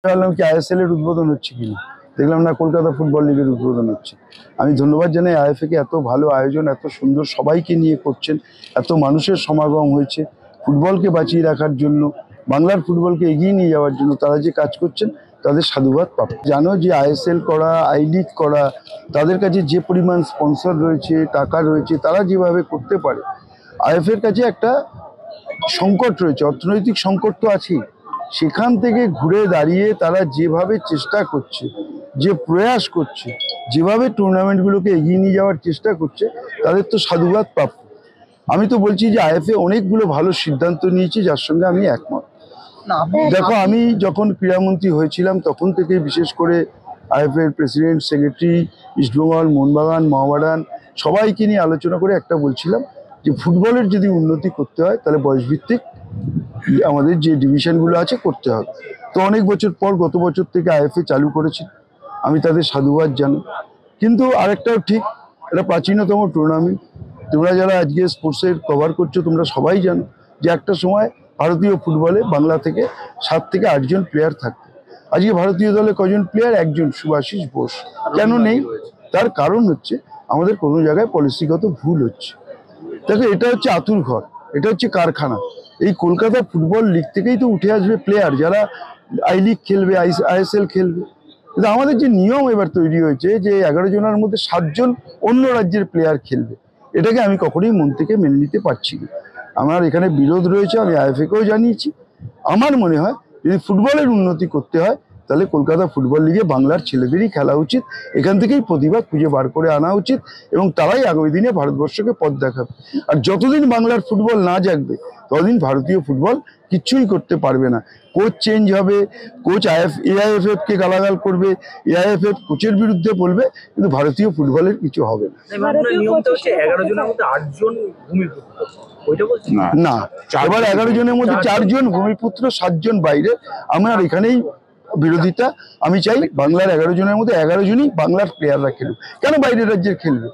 ভাবলাম কি আইএসএল এর উদ্বোধন হচ্ছে কিনা, দেখলাম না কলকাতা ফুটবল লিগের উদ্বোধন হচ্ছে। আমি ধন্যবাদ জানাই আইএফএ কে, এত ভালো আয়োজন, এত সুন্দর সবাইকে নিয়ে করছেন, এত মানুষের সমাগম হয়েছে ফুটবলকে বাঁচিয়ে রাখার জন্য, বাংলার ফুটবলকে এগিয়ে নিয়ে যাওয়ার জন্য তারা যে কাজ করছেন তাদের সাধুবাদ পাব। জানো যে আইএসএল করা, আই লিগ করা, তাদের কাছে যে পরিমাণ স্পন্সর রয়েছে, টাকা রয়েছে, তারা যেভাবে করতে পারে, আইএফএ এর কাছে একটা সংকট রয়েছে, অর্থনৈতিক সংকট তো আছেই। সেখান থেকে ঘুরে দাঁড়িয়ে তারা যেভাবে চেষ্টা করছে, যে প্রয়াস করছে, যেভাবে টুর্নামেন্টগুলোকে এগিয়ে নিয়ে যাওয়ার চেষ্টা করছে, তাদের তো সাধুবাদ প্রাপ্য। আমি তো বলছি যে আইএফএ অনেকগুলো ভালো সিদ্ধান্ত নিয়েছে, যার সঙ্গে আমি একমত। দেখো, আমি যখন ক্রীড়ামন্ত্রী হয়েছিলাম তখন থেকে বিশেষ করে আইএফএ এর প্রেসিডেন্ট, সেক্রেটারি, ইস্টবেঙ্গল, মোহনবাগান, মহামেডান সবাইকে নিয়ে আলোচনা করে একটা বলছিলাম যে ফুটবলের যদি উন্নতি করতে হয় তাহলে বয়সভিত্তিক আমাদের যে ডিভিশনগুলো আছে করতে হবে। তো অনেক বছর পর গত বছর থেকে আইএফএ চালু করেছে, আমি তাদের সাধুবাদ জানাই। কিন্তু আরেকটাও ঠিক, এটা প্রাচীনতম টুর্নামেন্ট। তোমরা যারা আজকে স্পোর্টসের কভার করছো তোমরা সবাই জানো যে একটা সময় ভারতীয় ফুটবলে বাংলা থেকে 7 থেকে 8 জন প্লেয়ার থাকতো। আজকে ভারতীয় দলে কজন প্লেয়ার? একজন, শুভাশিস বোস। কেন নেই? তার কারণ হচ্ছে আমাদের কোনো জায়গায় পলিসিগত ভুল হচ্ছে। দেখো, এটা হচ্ছে আতুর ঘর, এটা হচ্ছে কারখানা। এই কলকাতা ফুটবল লিগ থেকেই তো উঠে আসবে প্লেয়ার, যারা আই লিগ খেলবে, আইএসএল খেলবে। কিন্তু আমাদের যে নিয়ম এবার তৈরি হয়েছে যে 11 জনের মধ্যে 7 জন অন্য রাজ্যের প্লেয়ার খেলবে, এটাকে আমি কখনোই মন থেকে মেনে নিতে পারছি না। আমার এখানে বিরোধ রয়েছে, আমি আইএফএ কেও জানিয়েছি। আমার মনে হয় যদি ফুটবলের উন্নতি করতে হয় তাহলে কলকাতা ফুটবল লিগে বাংলার ছেলেদেরই খেলা উচিত, এখান থেকেই প্রতিভা খুঁজে বার করে আনা উচিত, এবং তারাই আগামী দিনে ভারতবর্ষকে পথ দেখাবে। আর যতদিন বাংলার ফুটবল না জাগবে ততদিন ভারতীয় ফুটবল কিচ্ছুই করতে পারবে না। কোচ চেঞ্জ হবে, কোচ এআইএফএফ কে গালাগাল করবে, এআইএফএফ কোচের বিরুদ্ধে বলবে, কিন্তু ভারতীয় ফুটবলের কিছু হবে না। না, এবার 11 জনের মধ্যে 4 জন ভূমিপুত্র, 7 জন বাইরে। আমার এখানেই বিরোধিতা। আমি চাই বাংলার 11 জনের মধ্যে 11 জনই বাংলার প্লেয়াররা খেলুক। কেন বাইরের রাজ্যের খেলবে?